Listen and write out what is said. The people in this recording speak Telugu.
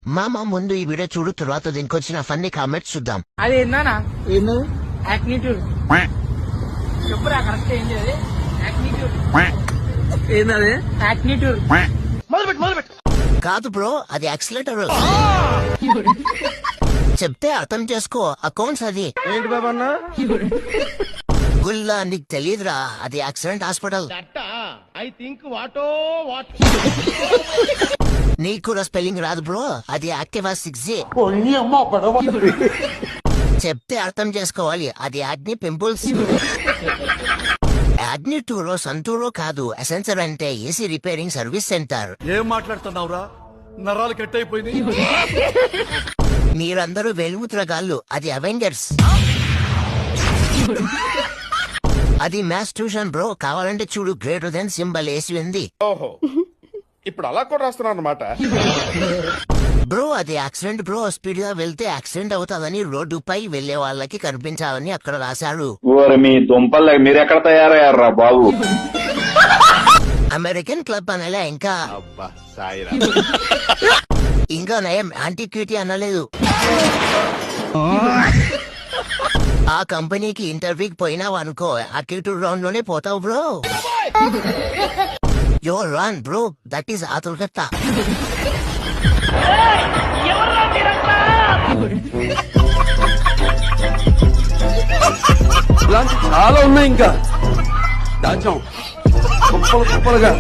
మామ ముందు ఈ వీడియో చూడు, తర్వాత దీనికి వచ్చిన ఫన్నీ కామెంట్స్ చూద్దాం. అది ఏందన్నా ఏంది యాక్నిట్యూడ్ చెప్పురా కరెక్ట్ ఏంటి అది యాక్నిట్యూడ్ ఏంది యాక్నిట్యూడ్ కాదు బ్రో, అది యాక్సిలేటర్. చెప్తే అర్థం చేసుకో, అకౌంట్స్ అది. ఏంటి బాబన్నా గుల్లా నీకు తెలియదురా, అది యాక్సిడెంట్ హాస్పిటల్. నీకు కూడా స్పెల్లింగ్ రాదు బ్రో, అది యాక్టివా 6G. చెప్తే అర్థం చేసుకోవాలి, అది యాక్ని పింపుల్స్. యాక్ని టూరో సంతూరో కాదు, అసెన్సర్ అంటే ఏసీ రిపేరింగ్ సర్వీస్ సెంటర్. ఏం మాట్లాడుతున్నావురా, నరాలు కట్ అయిపోయింది. మీరందరూ వెలుగుతురగాళ్ళు, అది అవెంజర్స్. అది మ్యాథ్స్ ట్యూషన్ బ్రో, కావాలంటే చూడు, గ్రేటర్ దెన్ సింబల్ వేసి ఉంది. ఓహో, ఇప్పుడు అలా కూడా రాస్తున్నాను అనమాట. బ్రో అది యాక్సిడెంట్ బ్రో, స్పీడ్ గా వెళ్తే యాక్సిడెంట్ అవుతాదని రోడ్డుపై వెళ్లే వాళ్ళకి కనిపించాలని అక్కడ రాశారు. మీ దుంపల్ మీరు ఎక్కడ తయారయ్యారా బాబు? అమెరికన్ క్లబ్ అనలే, ఇంకా నయం యాంటిక్విటీ అనలేదు. ఆ కంపెనీకి ఇంటర్వ్యూకి పోయినావు అనుకో, యాటిట్యూడ్ రౌండ్ లోనే పోతావు bro. Your run bro, that is ఆతుల్కట్ట. ఇలాంటి చాలా ఉన్నాయి ఇంకా దాచాం కుప్పలుగా.